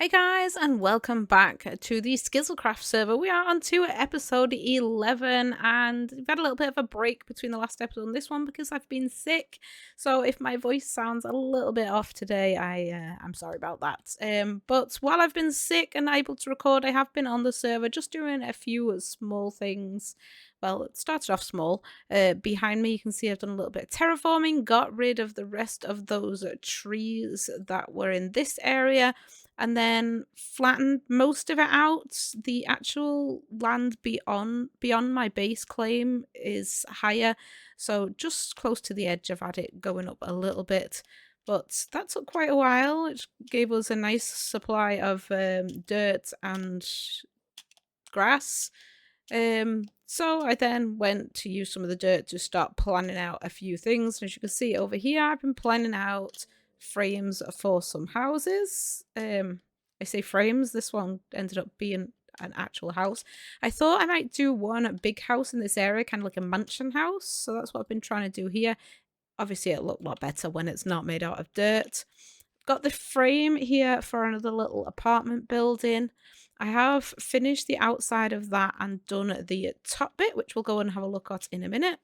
Hey guys, and welcome back to the SkizzleCraft server. We are on to episode 11, and we've had a little bit of a break between the last episode and this one because I've been sick. So if my voice sounds a little bit off today, I'm sorry about that. But while I've been sick and able to record, I have been on the server just doing a few small things. Well, it started off small. Behind me, you can see I've done a little bit of terraforming, got rid of the rest of those trees that were in this area, and then flattened most of it out. The actual land beyond my base claim is higher, so just close to the edge I've had it going up a little bit. But that took quite a while. It gave us a nice supply of dirt and grass. So I then went to use some of the dirt to start planning out a few things. As you can see over here, I've been planning out frames for some houses. I say frames, this one ended up being an actual house. I thought I might do one big house in this area, kind of like a mansion house. So that's what I've been trying to do here. Obviously, it'll look a lot better when it's not made out of dirt. Got the frame here for another little apartment building. I have finished the outside of that and done the top bit, which we'll go and have a look at in a minute.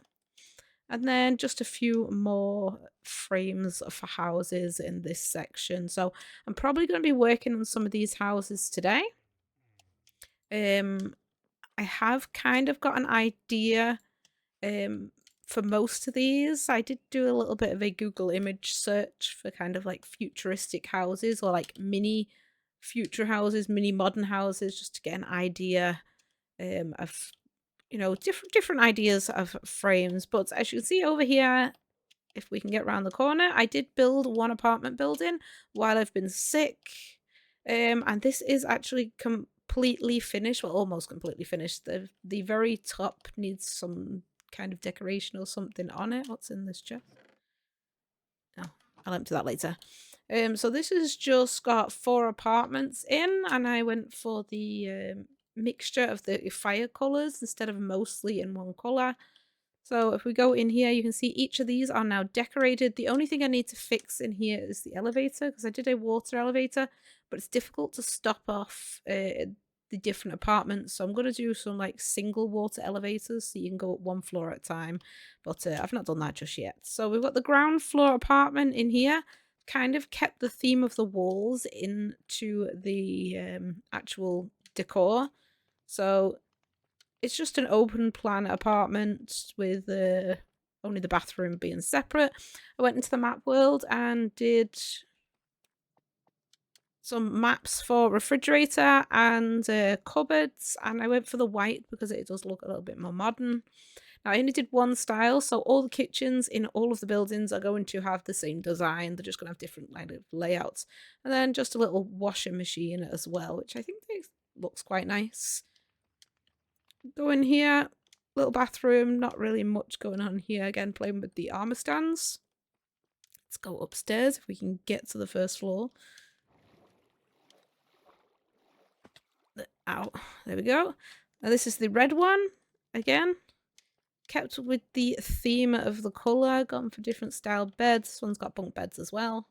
And then just a few more frames for houses in this section. So I'm probably going to be working on some of these houses today. I have kind of got an idea for most of these. I did do a little bit of a Google image search for kind of like futuristic houses or like mini future houses, mini modern houses, just to get an idea of, you know, different ideas of frames. But as you can see over here, if we can get around the corner, I did build one apartment building while I've been sick. And this is actually completely finished, well, almost completely finished. The very top needs some kind of decoration or something on it. What's in this chest? Oh, I'll empty that later. So this has just got 4 apartments in, and I went for the mixture of the fire colors instead of mostly in one color. So if we go in here, you can see each of these are now decorated. The only thing I need to fix in here is the elevator, because I did a water elevator, but it's difficult to stop off the different apartments. So I'm going to do some like single water elevators so you can go up one floor at a time. But I've not done that just yet. So we've got the ground floor apartment in here. Kind of kept the theme of the walls into the actual decor. So it's just an open plan apartment with only the bathroom being separate. I went into the map world and did some maps for refrigerator and cupboards, and I went for the white because it does look a little bit more modern. Now, I only did one style, so all the kitchens in all of the buildings are going to have the same design. They're just going to have different layouts. And then just a little washing machine as well, which I think looks quite nice. Go in here, little bathroom, not really much going on here. Again, playing with the armor stands. Let's go upstairs if we can get to the first floor. Ow, there we go. Now this is the red one. Again, kept with the theme of the colour, gone for different style beds. This one's got bunk beds as well.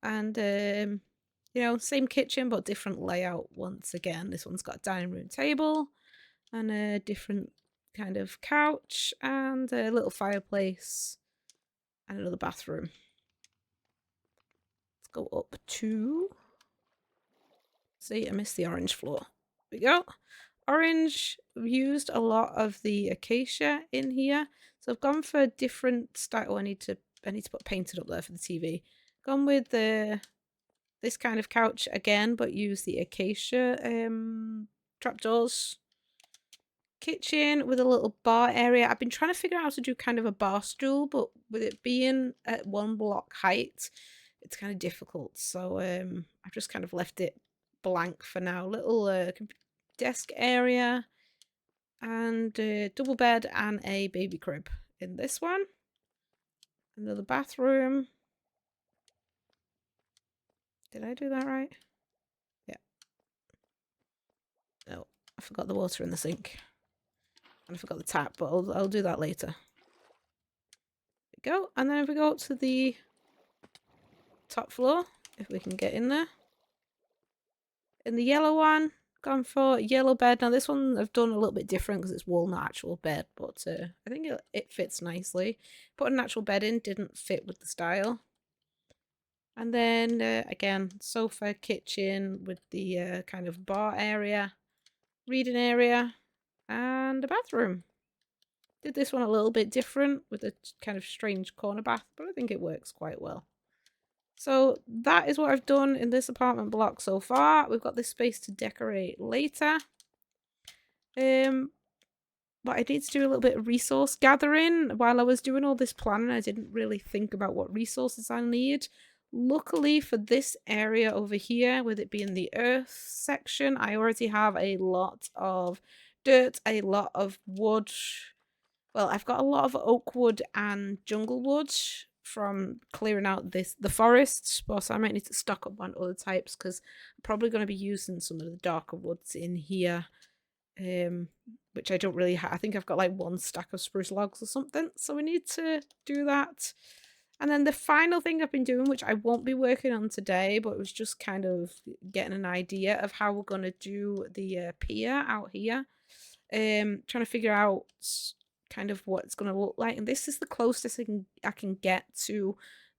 And, you know, same kitchen, but different layout once again. This one's got a dining room table and a different kind of couch and a little fireplace and another bathroom. Let's go up to... See, I missed the orange floor. There we go. Orange, we've used a lot of the acacia in here. So I've gone for a different style. Oh, I need to put painted up there for the TV. Gone with this kind of couch again, but use the acacia trapdoors. Kitchen with a little bar area. I've been trying to figure out how to do kind of a bar stool, but with it being at 1 block height, it's kind of difficult. So I've just kind of left it blank for now. Little desk area and a double bed and a baby crib in this one. Another bathroom. Did I do that right? Yeah. No, I forgot the water in the sink. And I forgot the tap, but I'll do that later. There we go. And then if we go up to the top floor, if we can get in there. In the yellow one, gone for yellow bed. Now this one I've done a little bit different because it's wool, not actual bed, but I think it fits nicely. Put an actual bed in, didn't fit with the style. And then again, sofa, kitchen with the kind of bar area, reading area, and a bathroom. Did this one a little bit different with a kind of strange corner bath, but I think it works quite well. So that is what I've done in this apartment block so far. We've got this space to decorate later. But I need to do a little bit of resource gathering. While I was doing all this planning, I didn't really think about what resources I need. Luckily for this area over here, with it being the earth section, I already have a lot of dirt, a lot of wood. Well, I've got a lot of oak wood and jungle wood from clearing out the forests, but I might need to stock up on other types because I'm probably going to be using some of the darker woods in here. Which I don't really have. I think I've got like one stack of spruce logs or something, so we need to do that. And then the final thing I've been doing, which I won't be working on today, but it was just kind of getting an idea of how we're going to do the pier out here. Trying to figure out kind of what it's going to look like, and this is the closest I can get to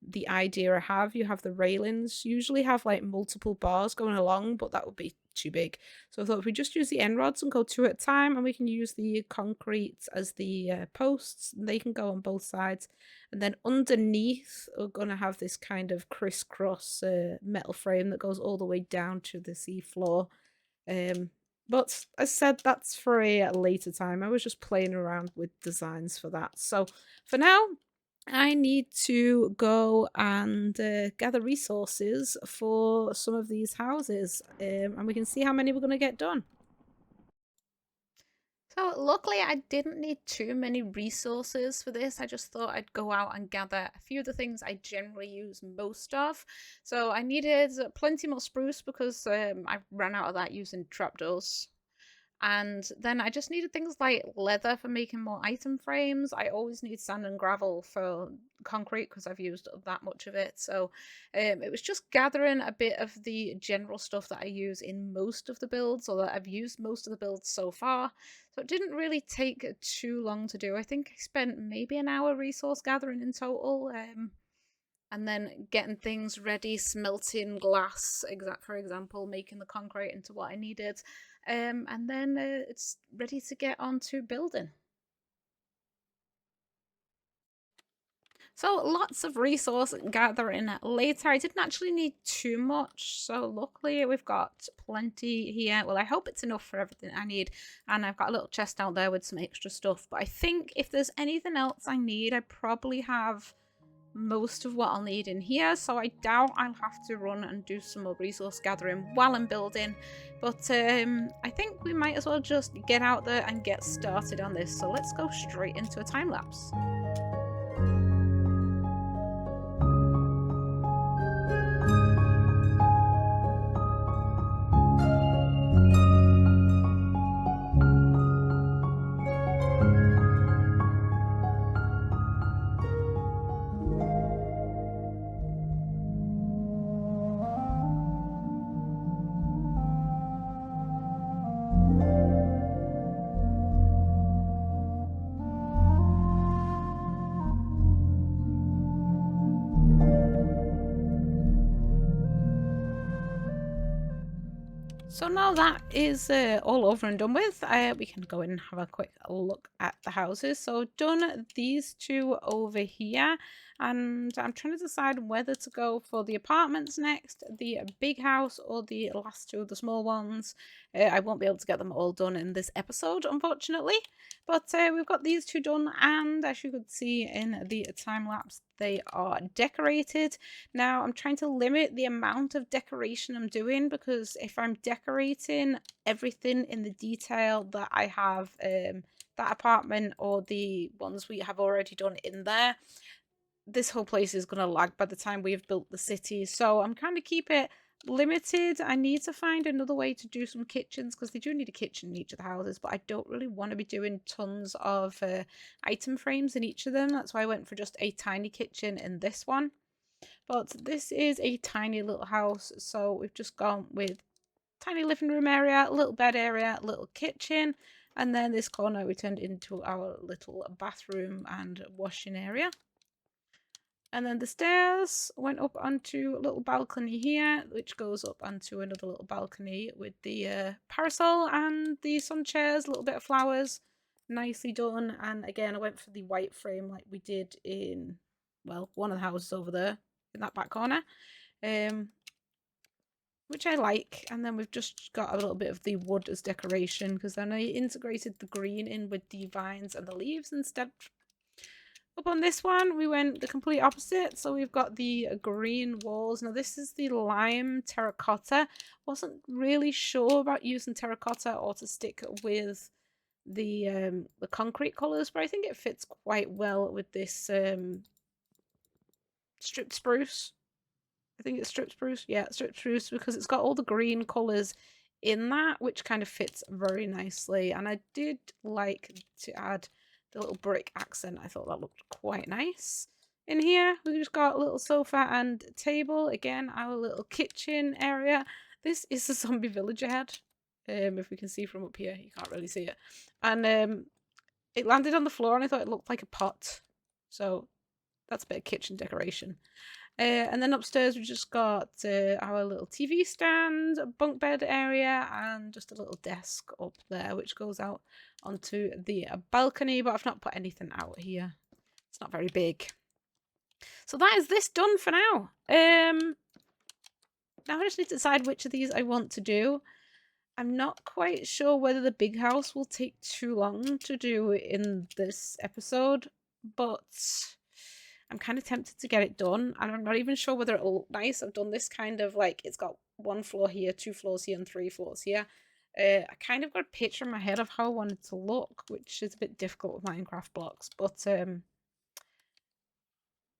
the idea I have. You have the railings, usually have like multiple bars going along, but that would be too big. So I thought if we just use the end rods and go two at a time, and we can use the concrete as the posts, and they can go on both sides. And then underneath, we're going to have this kind of crisscross metal frame that goes all the way down to the seafloor. But as I said, that's for a later time. I was just playing around with designs for that. So for now, I need to go and gather resources for some of these houses, and we can see how many we're going to get done. So luckily I didn't need too many resources for this. I just thought I'd go out and gather a few of the things I generally use most of. So I needed plenty more spruce because I ran out of that using trapdoors. And then I just needed things like leather for making more item frames. I always need sand and gravel for concrete because I've used that much of it. So it was just gathering a bit of the general stuff that I use in most of the builds, or that I've used most of the builds so far. So it didn't really take too long to do. I think I spent maybe an hour resource gathering in total. And then getting things ready, smelting glass, for example, making the concrete into what I needed. And then it's ready to get on to building. So lots of resource gathering later. I didn't actually need too much, so luckily we've got plenty here. Well, I hope it's enough for everything I need, and I've got a little chest out there with some extra stuff. But I think if there's anything else I need, I probably have most of what I'll need in here, so I doubt I'll have to run and do some more resource gathering while I'm building. But I think we might as well just get out there and get started on this. So let's go straight into a time lapse. So now that is all over and done with, we can go in and have a quick look at the houses. So done these two over here, and I'm trying to decide whether to go for the apartments next, the big house, or the last two of the small ones. I won't be able to get them all done in this episode, unfortunately, but we've got these two done, and as you could see in the time lapse, they are decorated. Now I'm trying to limit the amount of decoration I'm doing, because if I'm decorating everything in the detail that I have that apartment or the ones we have already done in there, this whole place is going to lag by the time we've built the city. So I'm kind of keep it limited. I need to find another way to do some kitchens, because they do need a kitchen in each of the houses, but I don't really want to be doing tons of item frames in each of them. That's why I went for just a tiny kitchen in this one. But this is a tiny little house, so we've just gone with tiny living room area, little bed area, little kitchen, and then this corner we turned into our little bathroom and washing area. And then the stairs went up onto a little balcony here, which goes up onto another little balcony with the parasol and the sun chairs, a little bit of flowers, nicely done. And again, I went for the white frame like we did in, well, one of the houses over there in that back corner, which I like. And then we've just got a little bit of the wood as decoration, because then I integrated the green in with the vines and the leaves instead. Up on this one, we went the complete opposite. So we've got the green walls. Now this is the lime terracotta. Wasn't really sure about using terracotta or to stick with the concrete colours, but I think it fits quite well with this stripped spruce. I think it's stripped spruce. Yeah, stripped spruce, because it's got all the green colours in that, which kind of fits very nicely. And I did like to add the little brick accent. I thought that looked quite nice. In here, we just got a little sofa and table. Again, our little kitchen area. This is the zombie village ahead. If we can see from up here, you can't really see it. And it landed on the floor, and I thought it looked like a pot. So that's a bit of kitchen decoration. And then upstairs we just got our little TV stand, bunk bed area, and just a little desk up there, which goes out onto the balcony, but I've not put anything out here. It's not very big. So that is this done for now. Now I just need to decide which of these I want to do. I'm not quite sure whether the big house will take too long to do in this episode, but I'm kind of tempted to get it done, and I'm not even sure whether it'll look nice. I've done this kind of like, it's got 1 floor here, 2 floors here, and 3 floors here. I kind of got a picture in my head of how I want it to look, which is a bit difficult with Minecraft blocks. But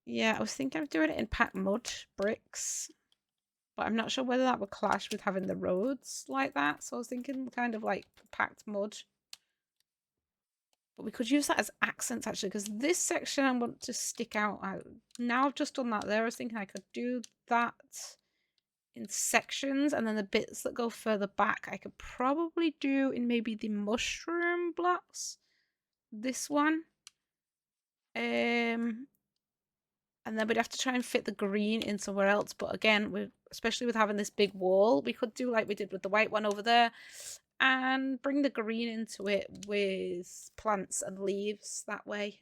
yeah, I was thinking of doing it in packed mud bricks, but I'm not sure whether that would clash with having the roads like that. So I was thinking kind of like packed mud. But we could use that as accents, actually, because this section I want to stick out. Now I've just done that there. I was thinking I could do that in sections, and then the bits that go further back I could probably do in maybe the mushroom blocks. This one. And then we'd have to try and fit the green in somewhere else. But again, especially with having this big wall, we could do like we did with the white one over there, and bring the green into it with plants and leaves that way.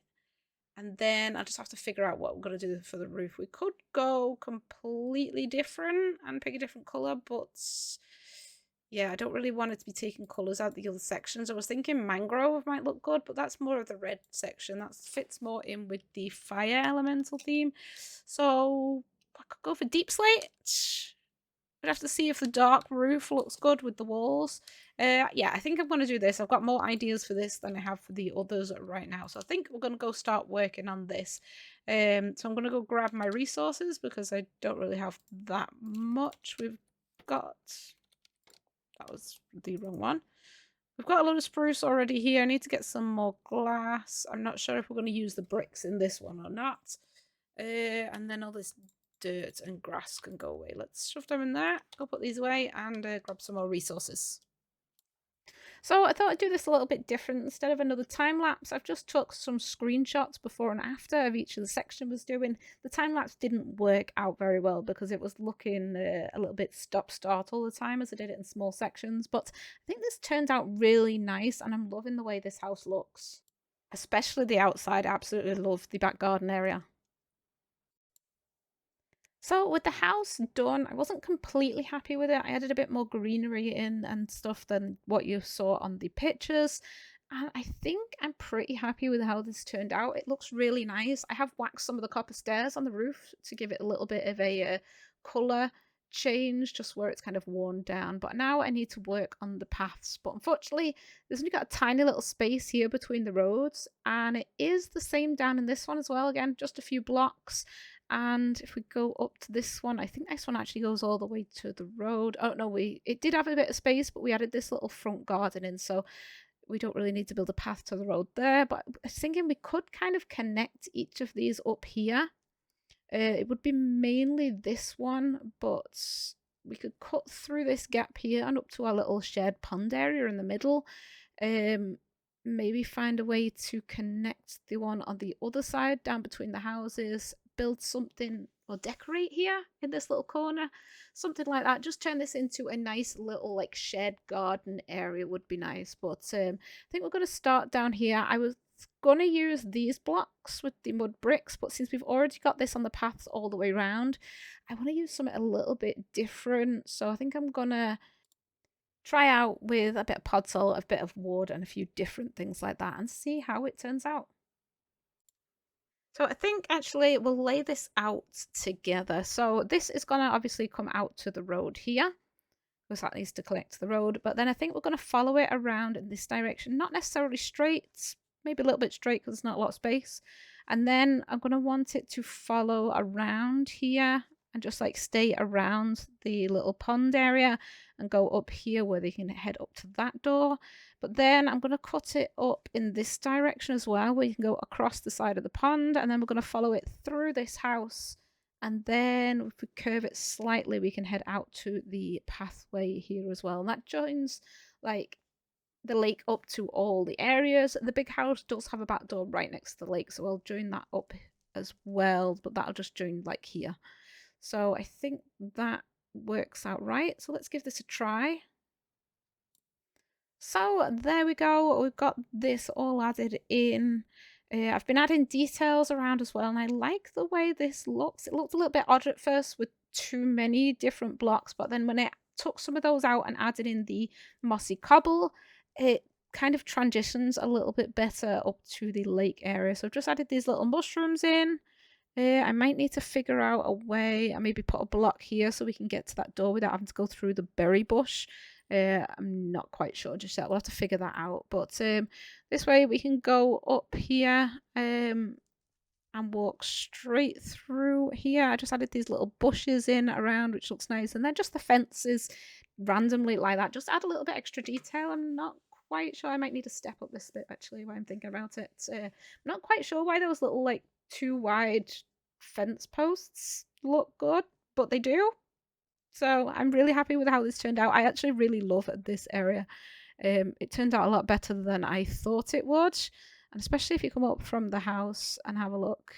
And then I just have to figure out what we're going to do for the roof. We could go completely different and pick a different colour, but yeah, I don't really want it to be taking colours out the other sections. I was thinking mangrove might look good, but that's more of the red section. That fits more in with the fire elemental theme. So I could go for deep slate. We'd have to see if the dark roof looks good with the walls. Yeah, I think I'm going to do this. I've got more ideas for this than I have for the others right now. So I think we're going to go start working on this. So I'm going to go grab my resources, because I don't really have that much. We've got... That was the wrong one. We've got a lot of spruce already here. I need to get some more glass. I'm not sure if we're going to use the bricks in this one or not. And then all this dirt and grass can go away. Let's shove them in there, go put these away, and grab some more resources. So I thought I'd do this a little bit different. Instead of another time lapse, I've just took some screenshots before and after of each of the section was doing. The time lapse didn't work out very well because it was looking a little bit stop-start all the time as I did it in small sections. But I think this turned out really nice, and I'm loving the way this house looks. Especially the outside. I absolutely love the back garden area. So with the house done, I wasn't completely happy with it. I added a bit more greenery in and stuff than what you saw on the pictures. And I think I'm pretty happy with how this turned out. It looks really nice. I have waxed some of the copper stairs on the roof to give it a little bit of a colour change, just where it's kind of worn down. But now I need to work on the paths. But unfortunately, there's only got a tiny little space here between the roads. And it is the same down in this one as well. Again, just a few blocks. And if we go up to this one, I think this one actually goes all the way to the road. Oh no, it did have a bit of space, but we added this little front garden in, so we don't really need to build a path to the road there. But I was thinking we could kind of connect each of these up here. It would be mainly this one, but we could cut through this gap here and up to our little shared pond area in the middle. Maybe find a way to connect the one on the other side down between the houses, build something or decorate here in this little corner, something like that. Just turn this into a nice little like shared garden area would be nice. But I think we're going to start down here. I was going to use these blocks with the mud bricks, but since we've already got this on the paths all the way around, I want to use something a little bit different. So I think I'm going to try out with a bit of podzol, a bit of wood, and a few different things like that and see how it turns out. So I think actually we'll lay this out together. So this is going to obviously come out to the road here, because that needs to connect to the road. But then I think we're going to follow it around in this direction, not necessarily straight, maybe a little bit straight because there's not a lot of space. And then I'm going to want it to follow around here and just like stay around the little pond area and go up here where they can head up to that door. But then I'm going to cut it up in this direction as well, where you can go across the side of the pond, and then we're going to follow it through this house. And then if we curve it slightly, we can head out to the pathway here as well. And that joins like the lake up to all the areas. The big house does have a back door right next to the lake, so I'll join that up as well, but that'll just join like here. So I think that works out right. So let's give this a try. So there we go. We've got this all added in. I've been adding details around as well, and I like the way this looks. It looked a little bit odd at first with too many different blocks, but then when it took some of those out and added in the mossy cobble, it kind of transitions a little bit better up to the lake area. So I've just added these little mushrooms in. I might need to figure out a way and maybe put a block here so we can get to that door without having to go through the berry bush. I'm not quite sure just yet. We'll have to figure that out. But this way we can go up here and walk straight through here. I just added these little bushes in around, which looks nice. And then just the fences randomly like that. Just add a little bit extra detail. I'm not quite sure. I might need to step up this bit actually while I'm thinking about it. I'm not quite sure why those little like too wide fence posts look good, but they do. So I'm really happy with how this turned out. I actually really love this area. It turned out a lot better than I thought it would. And especially if you come up from the house and have a look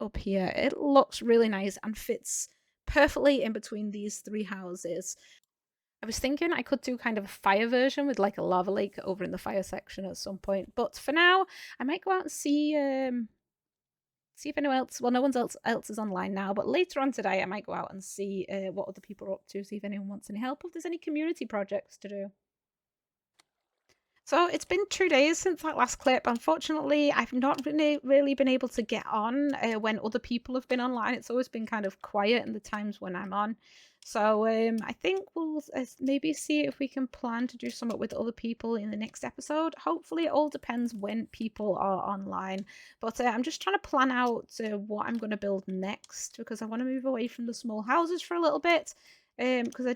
up here, it looks really nice and fits perfectly in between these three houses. I was thinking I could do kind of a fire version with like a lava lake over in the fire section at some point. But for now, I might go out and see if anyone else, well, no one else is online now, but later on today I might go out and see what other people are up to, see if anyone wants any help, if there's any community projects to do. So it's been 2 days since that last clip. Unfortunately, I've not really been able to get on when other people have been online. It's always been kind of quiet in the times when I'm on. So I think we'll maybe see if we can plan to do something with other people in the next episode. Hopefully it all depends when people are online. But I'm just trying to plan out what I'm going to build next, because I want to move away from the small houses for a little bit. Because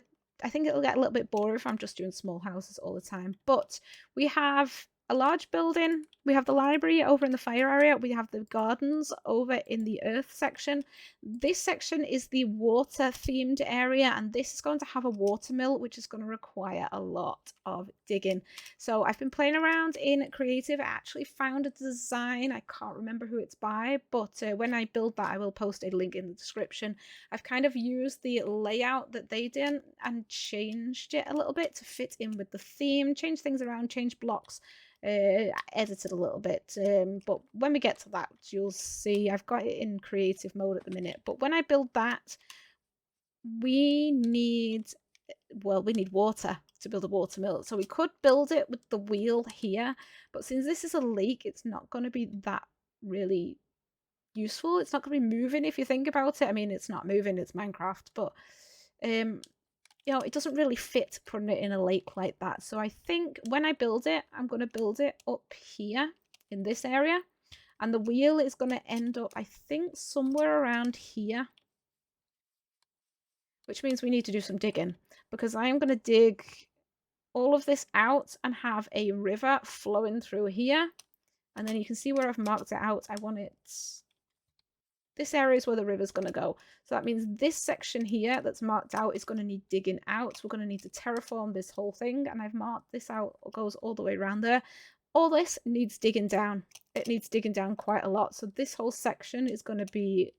I think it'll get a little bit boring if I'm just doing small houses all the time. But we have a large building. We have the library over in the fire area. We have the gardens over in the earth section. This section is the water themed area, and this is going to have a water mill, which is going to require a lot of digging. So I've been playing around in creative. I actually found a design. I can't remember who it's by, but when I build that, I will post a link in the description. I've kind of used the layout that they did and changed it a little bit to fit in with the theme, change things around, change blocks. Edited a little bit, but when we get to that, you'll see I've got it in creative mode at the minute. But when I build that, we need water to build a water mill. So we could build it with the wheel here, but since this is a lake, it's not going to be that really useful. It's not going to be moving if you think about it. I mean, it's not moving, it's Minecraft, but you know, it doesn't really fit putting it in a lake like that. So I think when I build it, I'm going to build it up here in this area. And the wheel is going to end up, I think, somewhere around here. Which means we need to do some digging. Because I am going to dig all of this out and have a river flowing through here. And then you can see where I've marked it out. I want it this area is where the river's going to go. So that means this section here that's marked out is going to need digging out. We're going to need to terraform this whole thing, and I've marked this out. It goes all the way around there. All this needs digging down. It needs digging down quite a lot. So this whole section is going to be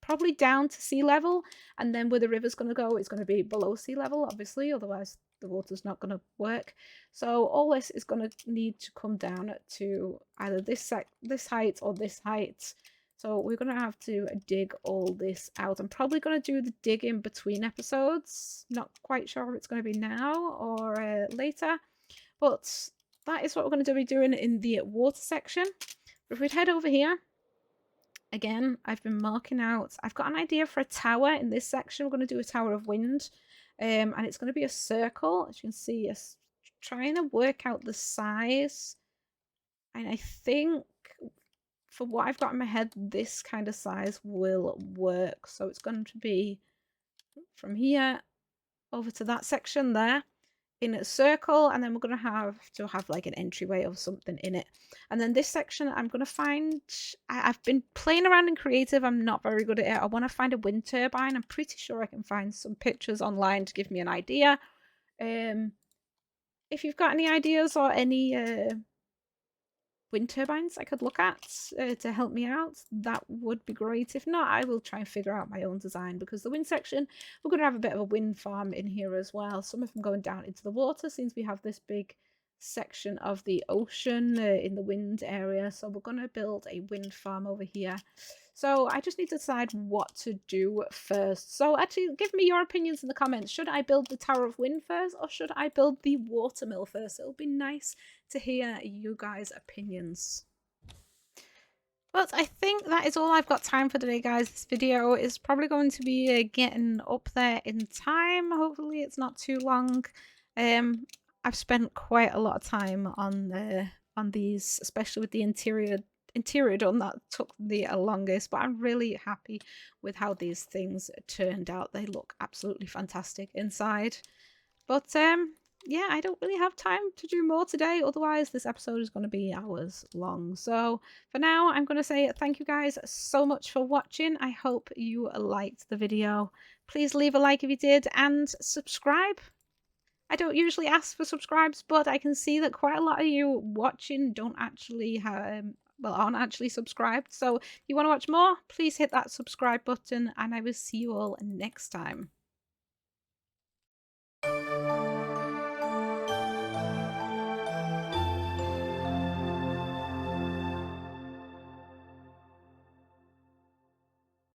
probably down to sea level, and then where the river's going to go, it's going to be below sea level, obviously, otherwise the water's not going to work. So all this is going to need to come down to either this height or this height. So we're going to have to dig all this out. I'm probably going to do the digging between episodes. Not quite sure if it's going to be now or later, but that is what we're going to be doing in the water section. If we'd head over here, again, I've been marking out. I've got an idea for a tower in this section. We're going to do a tower of wind, and it's going to be a circle. As you can see, us trying to work out the size. And I think for what I've got in my head, this kind of size will work. So it's going to be from here over to that section there in a circle, and then we're going to have like an entryway or something in it. And then this section, I'm going to find, I've been playing around in creative. I'm not very good at it. I want to find a wind turbine. I'm pretty sure I can find some pictures online to give me an idea. If you've got any ideas or any wind turbines I could look at to help me out, that would be great. If not, I will try and figure out my own design, because the wind section, we're going to have a bit of a wind farm in here as well. Some of them going down into the water, since we have this big section of the ocean in the wind area. So we're going to build a wind farm over here. So I just need to decide what to do first. So actually, give me your opinions in the comments. Should I build the Tower of Wind first, or should I build the watermill first? It'll be nice to hear you guys' opinions. But I think that is all I've got time for today, guys. This video is probably going to be getting up there in time. Hopefully it's not too long. I've spent quite a lot of time on these, especially with the interior done. That took the longest, but I'm really happy with how these things turned out. They look absolutely fantastic inside. But yeah, I don't really have time to do more today, otherwise this episode is going to be hours long. So for now, I'm going to say thank you guys so much for watching. I hope you liked the video. Please leave a like if you did, and subscribe. I don't usually ask for subscribes, but I can see that quite a lot of you watching don't actually have, aren't actually subscribed. So if you want to watch more, please hit that subscribe button, and I will see you all next time.